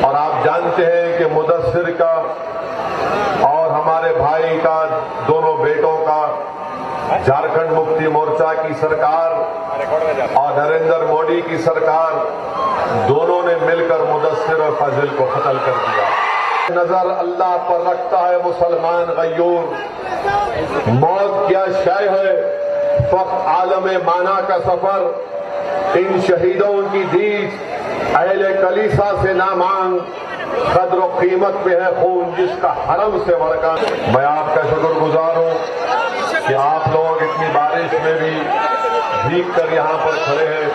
और आप जानते हैं कि मुदस्सिर का और हमारे भाई का, दोनों बेटों का झारखंड मुक्ति मोर्चा की सरकार और नरेंद्र मोदी की सरकार दोनों ने मिलकर मुदस्सिर और फजल को कत्ल कर दिया। नजर अल्लाह पर रखता है मुसलमान गयूर। मौत क्या शय है, फक्त आलम माना का सफर। इन शहीदों की दीज अहले कलीसा से ना मांग, कद्र कीमत में है खून जिसका हरम से बढ़कर। मैं आपका शुक्रगुजार हूं कि आप लोग इतनी बारिश में भी भीग कर यहाँ पर खड़े हैं।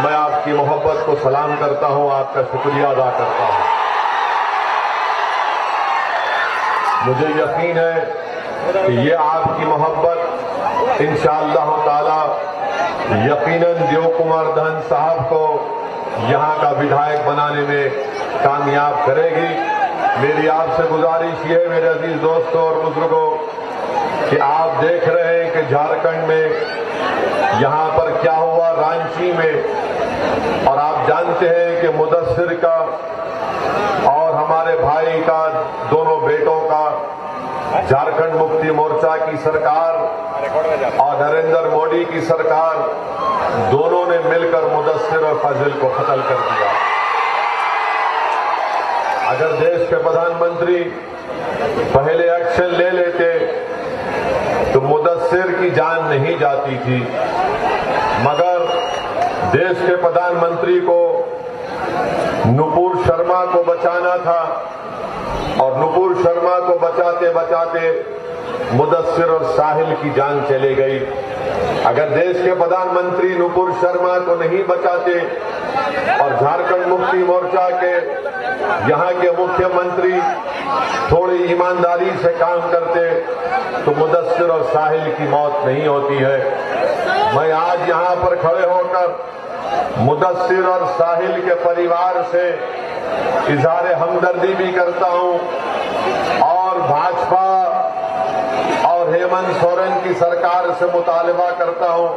मैं आपकी मोहब्बत को सलाम करता हूं, आपका शुक्रिया अदा करता हूं। मुझे यकीन है कि ये आपकी मोहब्बत इंशाअल्लाह ताला यकीनन देव कुमार धन साहब को यहाँ का विधायक बनाने में कामयाब करेगी। मेरी आपसे गुजारिश ये है मेरे अजीज दोस्तों और बुजुर्गों कि आप देख रहे हैं कि झारखंड में यहाँ पर क्या हुआ रांची में, और आप जानते हैं कि मुदस्सिर का और हमारे भाई का, दोनों बेटों का झारखंड मुक्ति मोर्चा की सरकार और नरेंद्र मोदी की सरकार दोनों ने मिलकर मुदस्सिर और फजल को कत्ल कर दिया। अगर देश के प्रधानमंत्री पहले एक्शन ले लेते तो मुदस्सिर की जान नहीं जाती थी, मगर देश के प्रधानमंत्री को नुपुर शर्मा को बचाना था और नुपुर शर्मा को बचाते बचाते मुदस्सिर और साहिल की जान चली गई। अगर देश के प्रधानमंत्री नुपुर शर्मा को नहीं बचाते और झारखंड मुक्ति मोर्चा के यहाँ के मुख्यमंत्री थोड़ी ईमानदारी से काम करते तो मुदस्सिर और साहिल की मौत नहीं होती है। मैं आज यहाँ पर खड़े होकर मुदस्सिर और साहिल के परिवार से इजहार हमदर्दी भी करता हूँ और भाजपा और हेमंत सोरेन की सरकार से मुतालबा करता हूं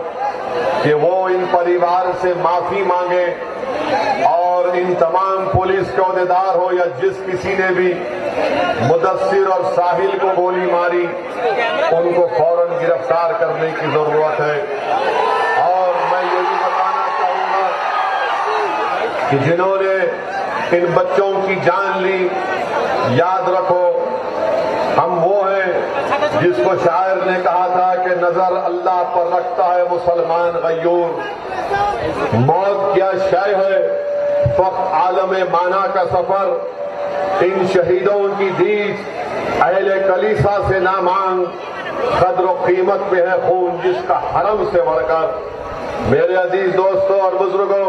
कि वो इन परिवार से माफी मांगे और इन तमाम पुलिस के अहदेदार हो या जिस किसी ने भी मुदस्सिर और साहिल को गोली मारी उनको फौरन गिरफ्तार करने की जरूरत है। और मैं ये भी बताना चाहूंगा कि जिन्होंने इन बच्चों की जान ली, याद रखो हम वो हैं जिसको शायर ने कहा था कि नजर अल्लाह पर रखता है मुसलमान गयूर। मौत क्या शय है, फक्त आलम माना का सफर। इन शहीदों की दीज अहले कलीसा से ना मांग, कद्र कीमत में है खून जिसका हरम से बढ़कर। मेरे अजीज दोस्तों और बुजुर्गों,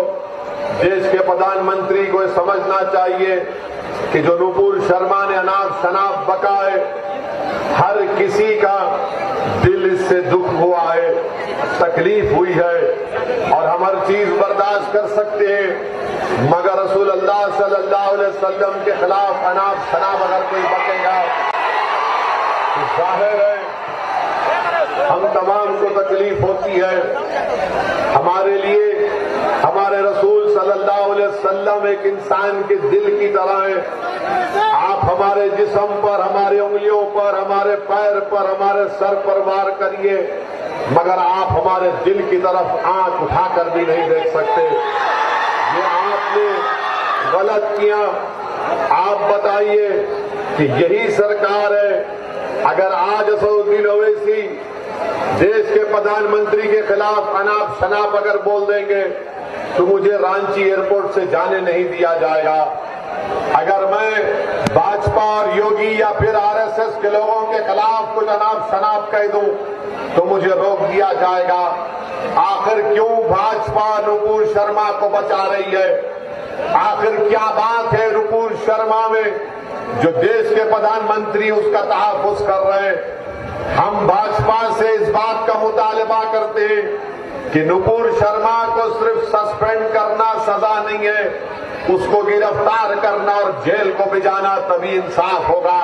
देश के प्रधानमंत्री को समझना चाहिए कि जो नुपुर शर्मा ने अनाप शनाप बका है, हर किसी का दिल इससे दुख हुआ है, तकलीफ हुई है और हम हर चीज बर्दाश्त कर सकते हैं, मगर रसूल अल्लाह सल्लल्लाहु अलैहि वसल्लम के खिलाफ अनाप शनाप अगर कोई बकेगा तो जाहिर है हम तमाम को तकलीफ होती है। हमारे लिए हमारे रसूल सल्लल्लाहु अलैहि वसल्लम एक इंसान के दिल की तरह है। आप हमारे जिस्म पर, हमारे उंगलियों पर, हमारे पैर पर, हमारे सर पर वार करिए, मगर आप हमारे दिल की तरफ आंख उठाकर भी नहीं देख सकते। ये आपने गलत किया। आप बताइए कि यही सरकार है। अगर आज असदुद्दीन ओवैसी देश के प्रधानमंत्री के खिलाफ अनाप शनाप अगर बोल देंगे तो मुझे रांची एयरपोर्ट से जाने नहीं दिया जाएगा। अगर मैं भाजपा और योगी या फिर आरएसएस के लोगों के खिलाफ कुछ अनाप शनाप कह दूं तो मुझे रोक दिया जाएगा। आखिर क्यों भाजपा नुपुर शर्मा को बचा रही है? आखिर क्या बात है नुपुर शर्मा में जो देश के प्रधानमंत्री उसका तहफ्फुज़ कर रहे हैं? हम भाजपा से इस बात का मुतालबा करते हैं कि नुपुर शर्मा को सिर्फ सस्पेंड करना सजा नहीं है, उसको गिरफ्तार करना और जेल को भिजाना तभी इंसाफ होगा।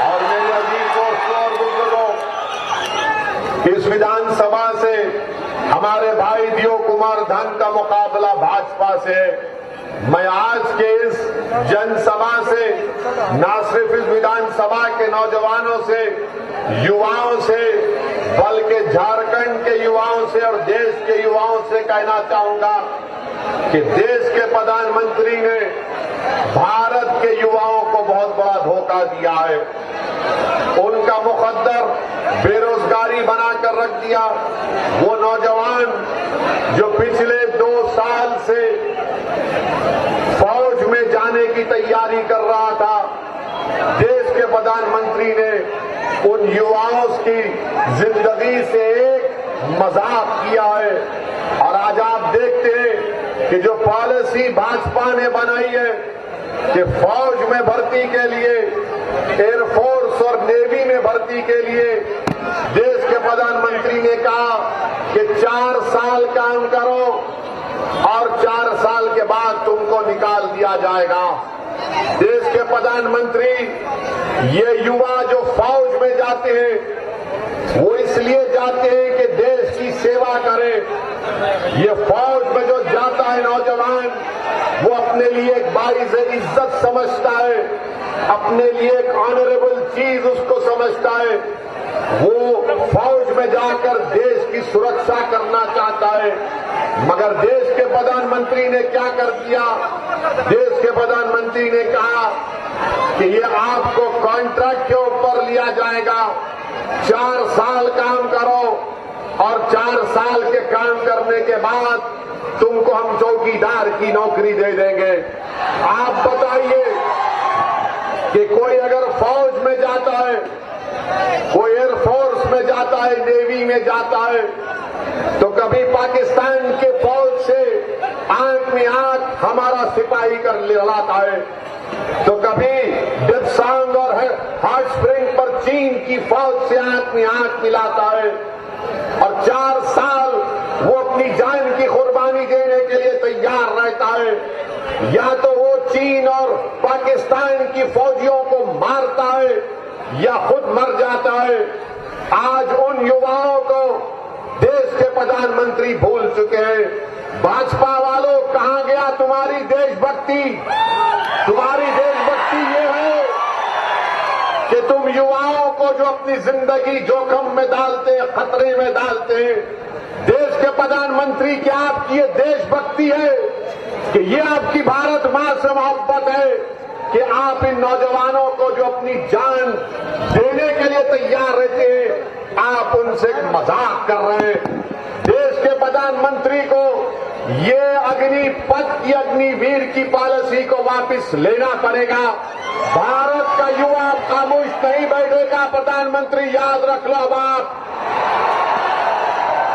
और मेरे अजीज दोस्तों और बुजुर्गों, इस विधानसभा से हमारे भाई देव कुमार धन का मुकाबला भाजपा से है। मैं आज के इस जनसभा से न सिर्फ इस विधानसभा के नौजवानों से, युवाओं से, बल्कि झारखंड के युवाओं से और देश के युवाओं से कहना चाहूंगा कि देश के प्रधानमंत्री ने भारत के युवाओं को बहुत बड़ा धोखा दिया है। उनका मुकद्दर बेरोजगारी बनाकर रख दिया। वो नौजवान जो पिछले 2 साल से फौज में जाने की तैयारी कर रहा था, देश के प्रधानमंत्री ने उन युवाओं की जिंदगी से एक मजाक किया है। और आज आप देखते हैं कि जो पॉलिसी भाजपा ने बनाई है कि फौज में भर्ती के लिए, एयरफोर्स और नेवी में भर्ती के लिए देश के प्रधानमंत्री ने कहा कि 4 साल काम करो और 4 साल के बाद तुमको निकाल दिया जाएगा। देश के प्रधानमंत्री ये युवा जो फौज में जाते हैं वो इसलिए जाते हैं कि देश की सेवा करें। ये फौज में जो जाता है नौजवान, वो अपने लिए एक बाइज़ इज्जत समझता है, अपने लिए एक ऑनरेबल चीज उसको समझता है। वो फौज में जाकर देश की सुरक्षा करना चाहता है। मगर देश के प्रधानमंत्री ने क्या कर दिया? देश के प्रधानमंत्री ने कहा कि ये आपको कॉन्ट्रैक्ट के ऊपर लिया जाएगा, 4 साल काम करो और 4 साल के काम करने के बाद तुमको हम चौकीदार की नौकरी दे देंगे। आप बताइए कि कोई अगर फौज में जाता है, कोई एयरफोर्स में जाता है, नेवी में जाता है, तो कभी पाकिस्तान के फौज से आंख में आंख हमारा सिपाही कर लड़ाता है, तो कभी डिप्सांग और हॉट स्प्रिंग पर चीन की फौज से आंख में आंख मिलाता है। और 4 साल वो अपनी जान की कुर्बानी देने के लिए तैयार रहता है। या तो वो चीन और पाकिस्तान की फौजियों को मारता है या खुद मर जाता है। आज उन युवाओं को देश के प्रधानमंत्री भूल चुके हैं। भाजपा वालों, कहां गया तुम्हारी देशभक्ति? तुम्हारी देशभक्ति ये है कि तुम युवाओं को जो अपनी जिंदगी जोखिम में डालते हैं, खतरे में डालते हैं, देश के प्रधानमंत्री, क्या आपकी ये देशभक्ति है कि ये आपकी भारत मां से मोहब्बत है कि आप इन नौजवानों को जो अपनी जान देने के लिए तैयार रहते हैं, आप उनसे मजाक कर रहे हैं? देश के प्रधानमंत्री को ये अग्निपथ की, अग्निवीर की पॉलिसी को वापस लेना पड़ेगा। भारत का युवा खामोश नहीं बैठेगा। प्रधानमंत्री याद रख लो,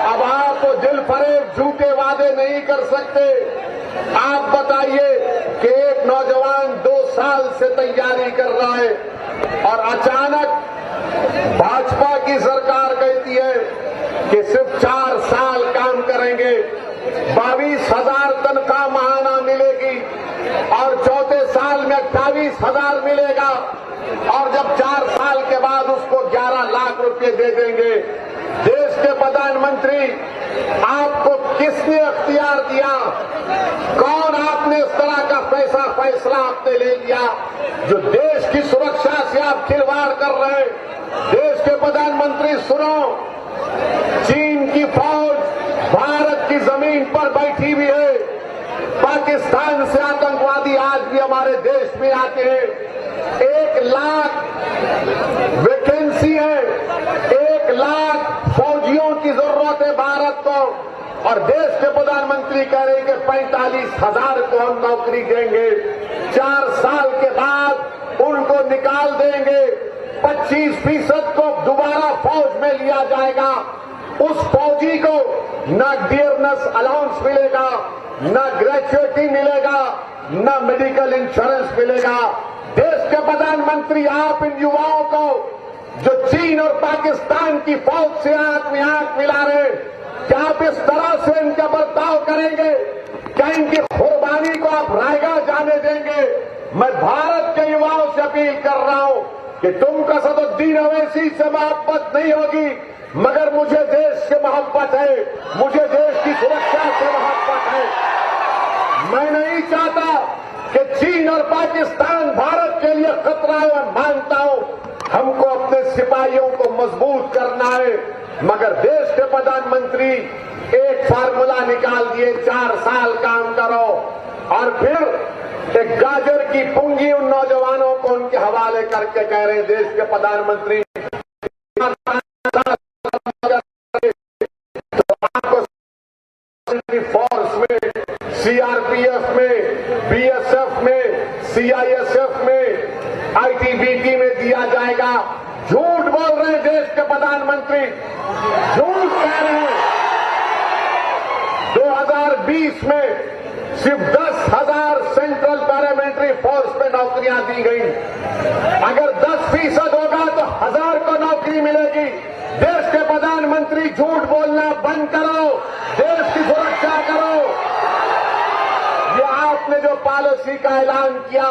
अब आप तो दिल फरेब झूठे वादे नहीं कर सकते। आप बताइए कि एक नौजवान 2 साल से तैयारी कर रहा है और अचानक भाजपा की सरकार कहती है कि सिर्फ 4 साल काम करेंगे, 22,000 तनख्वाह महाना मिलेगी और चौथे साल में 28,000 मिलेगा और जब 4 साल के बाद उसको 11 लाख रुपए दे देंगे। देश के प्रधानमंत्री, आपको किसने अख्तियार दिया? कौन आपने इस तरह का फैसला आपने ले लिया जो देश की सुरक्षा से आप खिलवाड़ कर रहे हैं? देश के प्रधानमंत्री सुनो, चीन की फौज भारत की जमीन पर बैठी हुई है। पाकिस्तान से आतंकवादी आज भी हमारे देश में आते हैं। 1 लाख वैकेंसी है, 1 लाख फौजियों की जरूरत है भारत को, और देश के प्रधानमंत्री कह रहे हैं कि 45,000 को हम नौकरी देंगे, 4 साल के बाद उनको निकाल देंगे, 25% को दोबारा फौज में लिया जाएगा। उस फौजी को न डियरनेस अलाउंस मिलेगा, न ग्रेजुएटी मिलेगा, न मेडिकल इंश्योरेंस मिलेगा। देश के प्रधानमंत्री, आप इन युवाओं को जो चीन और पाकिस्तान की फौज से आंख में आंख मिला रहे हैं, क्या आप इस तरह से इनका बर्ताव करेंगे? क्या इनकी कुर्बानी को आप रायगा जाने देंगे? मैं भारत के युवाओं से अपील कर रहा हूं कि तुमको असदुद्दीन अवैसी से मोहब्बत नहीं होगी, मगर मुझे देश से मोहब्बत है, मुझे देश की सुरक्षा से मोहब्बत है। मैं नहीं चाहता कि चीन और पाकिस्तान भारत के लिए खतरा है। मैं मानता हूं हमको अपने सिपाहियों को मजबूत करना है, मगर देश के प्रधानमंत्री एक फार्मूला निकाल दिए, 4 साल काम करो और फिर एक गाजर की पूंजी उन नौजवानों को उनके हवाले करके कह रहे हैं देश के प्रधानमंत्री फोर्स में, सीआरपीएफ में, बीएसएफ में, सीआईएसएफ में, आईटीबीपी में दिया जाएगा। झूठ बोल रहे हैं देश के प्रधानमंत्री, झूठ कह रहे हैं। 2020 में सिर्फ 10,000 सेंट्रल पैरामिलिट्री फोर्स में नौकरियां दी गई। अगर 10% होगा तो 1000 को नौकरी मिलेगी। देश के प्रधानमंत्री झूठ बोलना बंद करो, देश की सुरक्षा करो। ये आपने जो पॉलिसी का ऐलान किया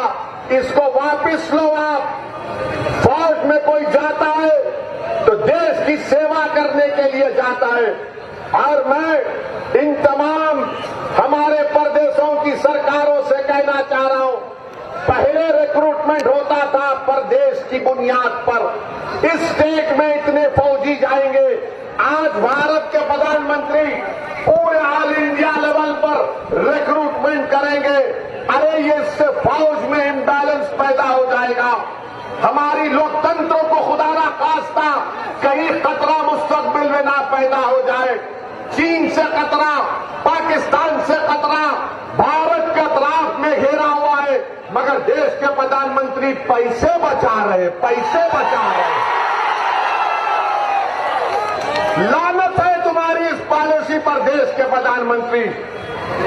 इसको वापस लो। आप फौज में कोई जाता है तो देश की सेवा करने के लिए जाता है। और मैं इन तमाम हमारे प्रदेशों की सरकारों से कहना चाह रहा हूं, पहले रिक्रूटमेंट होता था प्रदेश की बुनियाद पर, इस स्टेट में इतने फौजी जाएंगे। आज भारत के प्रधानमंत्री पूरे ऑल इंडिया लेवल पर रिक्रूटमेंट करेंगे। अरे ये इससे फौज में इम्बैलेंस पैदा हो जाएगा। हमारी लोकतंत्र को खुदा ना खास्ता कहीं खतरा मुस्तकबिल में ना पैदा हो जाए। चीन से खतरा, पाकिस्तान से खतरा, भारत के अतराफ में घेरा हुआ है, मगर देश के प्रधानमंत्री पैसे बचा रहे, पैसे बचा रहे। लानत है तुम्हारी इस पॉलिसी पर देश के प्रधानमंत्री।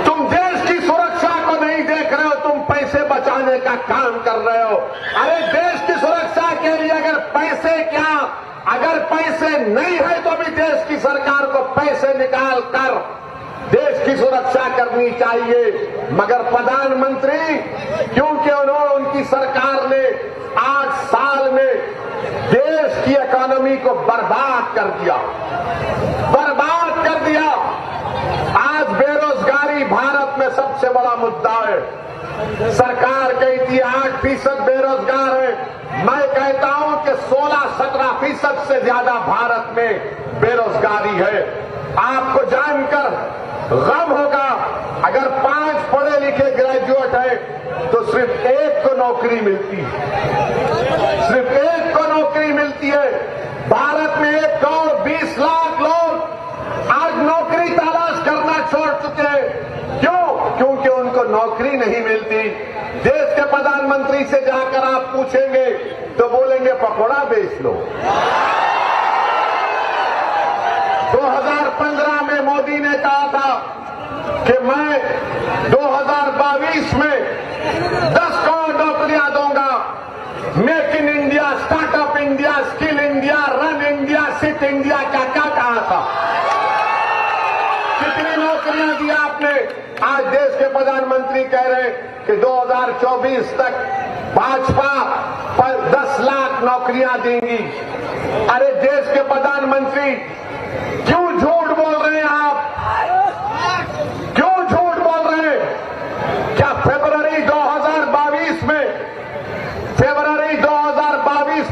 तुम देश की सुरक्षा को नहीं देख रहे हो, तुम पैसे बचाने का काम कर रहे हो। अरे देश की सुरक्षा के लिए अगर पैसे क्या, अगर पैसे नहीं है तो भी देश की सरकार को पैसे निकाल कर देश की सुरक्षा करनी चाहिए। मगर प्रधानमंत्री, क्योंकि उन्होंने, उनकी सरकार ने 8 साल में देश की इकोनॉमी को बर्बाद कर दिया, बर्बाद कर दिया। आज बेरोजगारी भारत में सबसे बड़ा मुद्दा है। सरकार कहती है 8% बेरोजगार है, मैं कहता हूं कि 16-17% से ज्यादा भारत में बेरोजगारी है। आपको जानकर गम होगा, अगर 5 पढ़े लिखे ग्रेजुएट है तो सिर्फ 1 को नौकरी मिलती है, सिर्फ 1 को नौकरी मिलती है। भारत में 1 करोड़ 20 लाख लोग आज नौकरी तलाश करना छोड़ चुके हैं। क्यों? क्योंकि उनको नौकरी नहीं मिलती। देश के प्रधानमंत्री से जाकर आप पूछेंगे तो बोलेंगे पकौड़ा बेच लो। 2015 में मोदी ने कहा था कि मैं 2022 में 10 करोड़ नौकरियां दूंगा। Make in India, startup India, skill India, run India, sit India, क्या क्या कहा था। कितनी नौकरियां दी आपने? आज देश के प्रधानमंत्री कह रहे हैं कि 2024 तक भाजपा पर 10 लाख नौकरियां देंगी। अरे देश के प्रधानमंत्री, क्यों झूठ बोल रहे हैं आप? क्यों झूठ बोल रहे हैं? क्या फरवरी 2022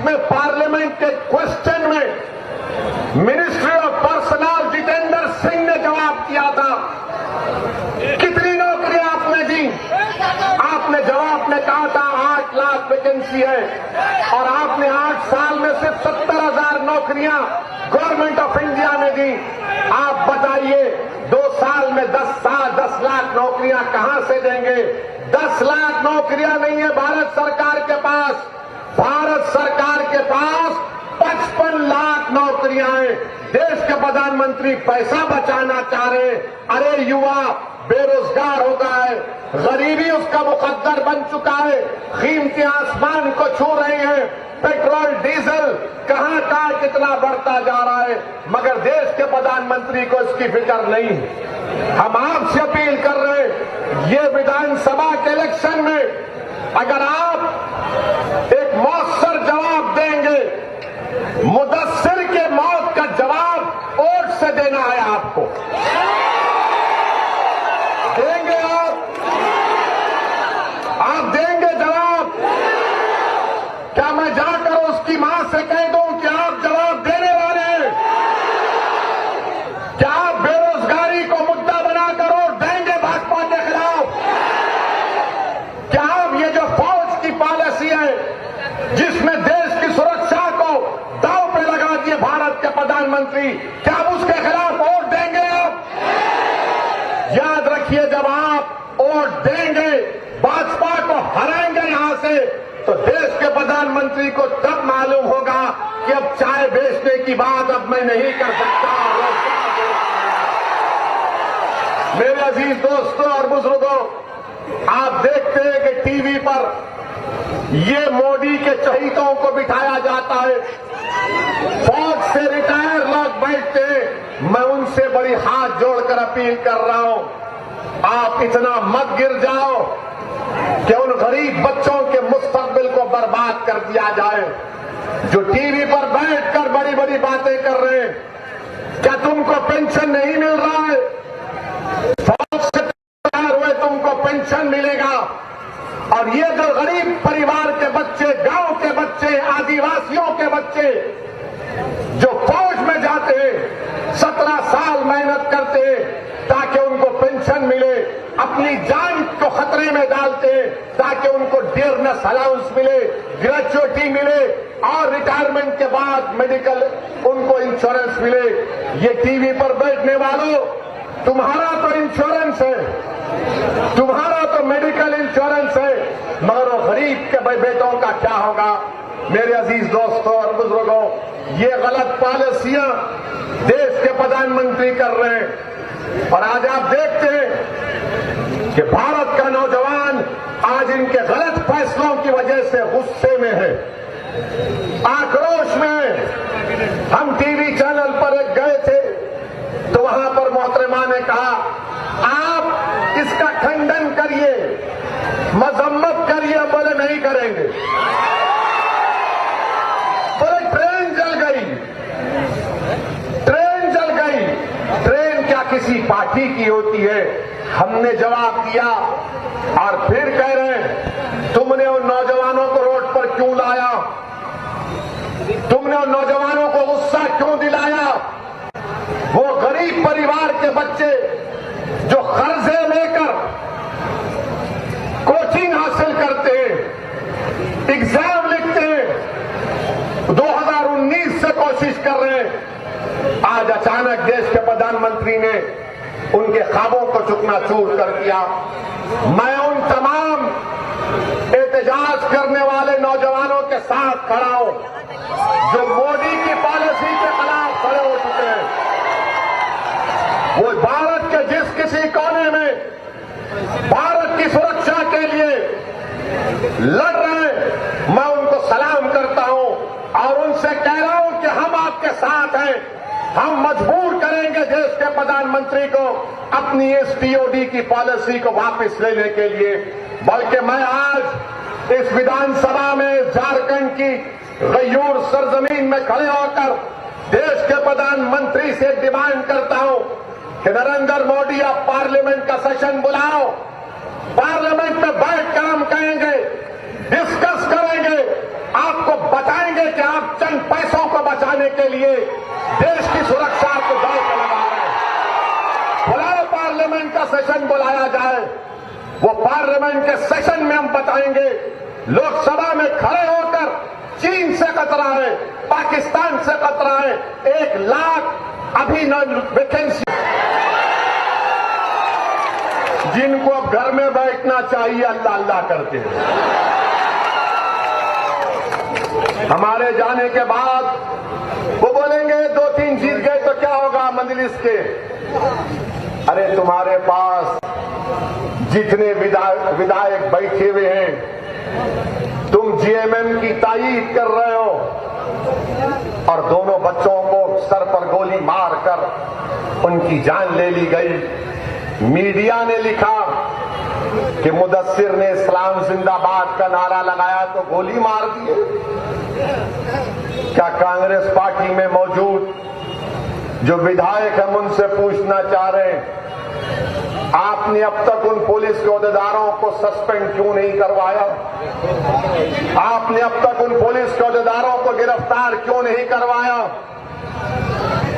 में पार्लियामेंट के क्वेश्चन में ministry of personal Jitendra Singh ने जवाब दिया था, कितनी नौकरी आपने दी? आपने जवाब में कहा था 8 लाख वैकेंसी है, और आपने 8 साल में सिर्फ 70,000 नौकरियां गवर्नमेंट ऑफ इंडिया में दी। आप बताइए 2 साल में 10 लाख नौकरियां कहां से देंगे? 10 लाख नौकरियां नहीं है भारत सरकार के पास। भारत सरकार के पास 55 लाख नौकरियां हैं। देश के प्रधानमंत्री पैसा बचाना चाह रहे हैं। अरे युवा बेरोजगार हो गया है, गरीबी उसका मुकद्दर बन चुका है, कीमतें आसमान को छू रही हैं, पेट्रोल डीजल कहां कितना बढ़ता जा रहा है, मगर देश के प्रधानमंत्री को इसकी फिक्र नहीं है। हम आपसे अपील कर रहे हैं, ये विधानसभा के इलेक्शन में अगर आप एक मौसर जवाब देंगे, मुदस्सिर के मौत का जवाब वोट से देना है आपको। देंगे आप? क्या मैं जाकर उसकी मां से कह दूं कि आप जवाब देने वाले हैं? क्या आप बेरोजगारी को मुद्दा बनाकर वोट देंगे भाजपा के खिलाफ? क्या आप ये जो फौज की पॉलिसी है जिसमें देश की सुरक्षा को दांव पे लगा दिए भारत के प्रधानमंत्री, क्या आप उसके खिलाफ वोट देंगे? आप याद रखिए, जब आप वोट देंगे, भाजपा को हराएंगे यहां से, तो देश के प्रधानमंत्री को तब मालूम होगा कि अब चाय बेचने की बात अब मैं नहीं कर सकता। मेरे अजीज दोस्तों और बुजुर्गों, आप देखते हैं कि टीवी पर ये मोदी के चहीतों को बिठाया जाता है, फौज से रिटायर लोग बैठते हैं। मैं उनसे बड़ी हाथ जोड़कर अपील कर रहा हूं, आप इतना मत गिर जाओ कि उन गरीब बच्चों के मुस्तकबिल को बर्बाद कर दिया जाए जो टीवी पर बैठकर बड़ी बड़ी बातें कर रहे हैं। क्या तुमको पेंशन नहीं मिल रहा है? फौज से तैयार हुए तुमको पेंशन मिलेगा। और ये जो गरीब परिवार के बच्चे, गांव के बच्चे, आदिवासियों के बच्चे जो फौज में जाते हैं, 17 साल मेहनत करते हैं ताकि उनको पेंशन मिले, अपनी जान को खतरे में डालते हैं ताकि उनको डियरनेस अलाउंस मिले, ग्रेच्युटी मिले और रिटायरमेंट के बाद मेडिकल उनको इंश्योरेंस मिले। ये टीवी पर बैठने वालों, तुम्हारा तो इंश्योरेंस है, तुम्हारा तो मेडिकल इंश्योरेंस है, मगर वो गरीब के बेटों का क्या होगा? मेरे अजीज दोस्तों और बुजुर्गों, ये गलत पॉलिसियां देश के प्रधानमंत्री कर रहे हैं। और आज आप देखते हैं कि भारत का नौजवान आज इनके गलत फैसलों की वजह से गुस्से में है, आक्रोश में। हम टीवी चैनल पर एक गए थे तो वहां पर मोहतरमा ने कहा, आप इसका खंडन करिए, मजम्मत करिए। बोले नहीं करेंगे। बोले ट्रेन जल गई, ट्रेन जल गई। ट्रेन क्या किसी पार्टी की होती है? हमने जवाब दिया और फिर कह रहे हैं तुमने उन नौजवानों को रोड पर क्यों लाया? तुमने उन नौजवानों को गुस्सा क्यों दिलाया? वो गरीब परिवार के बच्चे जो कर्जे लेकर कोचिंग हासिल करते हैं, एग्जाम लिखते हैं, 2019 से कोशिश कर रहे हैं, आज अचानक देश के प्रधानमंत्री ने उनके ख्वाबों को चूकनाचूर कर दिया। मैं उन तमाम एहतजाज करने वाले नौजवानों के साथ खड़ा हूं जो मोदी की पॉलिसी के खिलाफ खड़े हो चुके हैं। वो भारत के जिस किसी कोने में भारत की सुरक्षा के लिए लड़ रहे हैं, मैं उनको सलाम करता हूं और उनसे कह रहा हूं कि हम आपके साथ हैं। हम मजबूर करेंगे देश के प्रधानमंत्री को अपनी इस टीओडी की पॉलिसी को वापस लेने के लिए। बल्कि मैं आज इस विधानसभा में झारखंड की गयूर सरजमीन में खड़े होकर देश के प्रधानमंत्री से डिमांड करता हूं कि नरेंद्र मोदी, आप पार्लियामेंट का सेशन बुलाओ, पार्लियामेंट में बैठकर हम कहेंगे, डिस्कस करेंगे, आपको बताएंगे कि आप चंद पैसों को बचाने के लिए देश की सुरक्षा को दांव पे लगा रहे हैं। बुलाओ, पार्लियामेंट का सेशन बुलाया जाए, वो पार्लियामेंट के सेशन में हम बताएंगे। लोकसभा में खड़े होकर चीन से खतरा है, पाकिस्तान से खतरा है, 1 लाख अभी वैकेंसी, जिनको अब घर में बैठना चाहिए अल्लाह अल्लाह करते हैं। हमारे जाने के बाद वो बोलेंगे 2-3 जीत गए तो क्या होगा मजलिस के? अरे तुम्हारे पास जितने विधायक बैठे हुए हैं, तुम जीएमएम की तायीद कर रहे हो और दोनों बच्चों को सर पर गोली मारकर उनकी जान ले ली गई। मीडिया ने लिखा कि मुदस्सिर ने इस्लाम जिंदाबाद का नारा लगाया तो गोली मार दिए। क्या कांग्रेस पार्टी में मौजूद जो विधायक हम उनसे पूछना चाह रहे हैं, आपने अब तक उन पुलिस के अहदेदारों को सस्पेंड क्यों नहीं करवाया? आपने अब तक उन पुलिस के अहदेदारों को गिरफ्तार क्यों नहीं करवाया?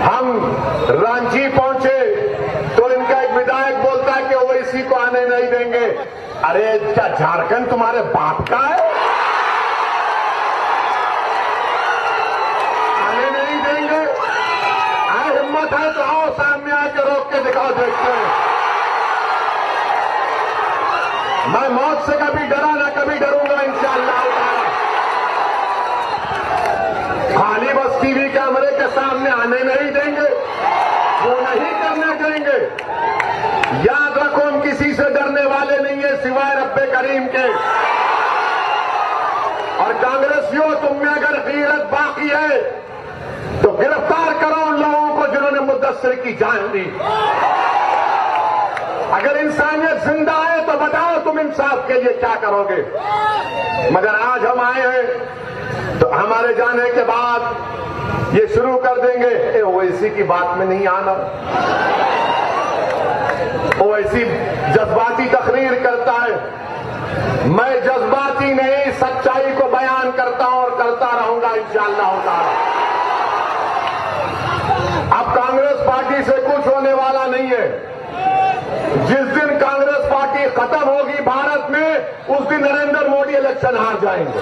हम रांची पहुंचे तो इनका एक विधायक बोलता है कि ओवैसी को आने नहीं देंगे। अरे क्या झारखंड तुम्हारे बाप का है? आने नहीं देंगे? हिम्मत है तो आओ सामने आके रोक के दिखाओ, देखते हैं। मैं मौत से कभी डरा ना कभी डरूंगा इंशाअल्लाह। खाली बस टीवी कैमरे के सामने आने नहीं देंगे, वो नहीं करने देंगे। याद रखो, हम किसी से डरने वाले नहीं है सिवाय रब्बे करीम के। और कांग्रेसियों, तुम में अगर गीरत बाकी है तो गिरफ्तार करो उन लोगों को जिन्होंने मुद्दस्सिर की जान दी। अगर इंसानियत जिंदा है तो बताओ तुम इंसाफ के लिए क्या करोगे। मगर आज हम आए हैं तो हमारे जाने के बाद ये शुरू कर देंगे, ओवैसी की बात में नहीं आना। ओवैसी जज्बाती तकरीर करता है। मैं जज्बाती नहीं, सच्चाई को बयान करता हूं और करता रहूंगा इंशाअल्लाह ताला। अब कांग्रेस पार्टी से कुछ होने वाला नहीं है। जिस दिन कांग्रेस पार्टी खत्म होगी भारत में, उस दिन नरेंद्र मोदी इलेक्शन हार जाएंगे।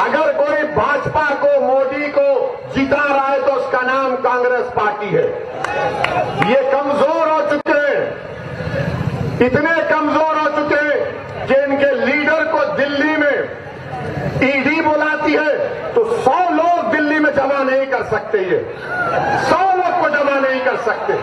अगर कोई भाजपा को, मोदी को जिता रहा है तो उसका नाम कांग्रेस पार्टी है। ये कमजोर हो चुके हैं, इतने कमजोर हो चुके हैं कि इनके लीडर को दिल्ली में ईडी बुलाती है तो 100 लोग दिल्ली में जमा नहीं कर सकते। ये 100 लोग को जमा नहीं कर सकते।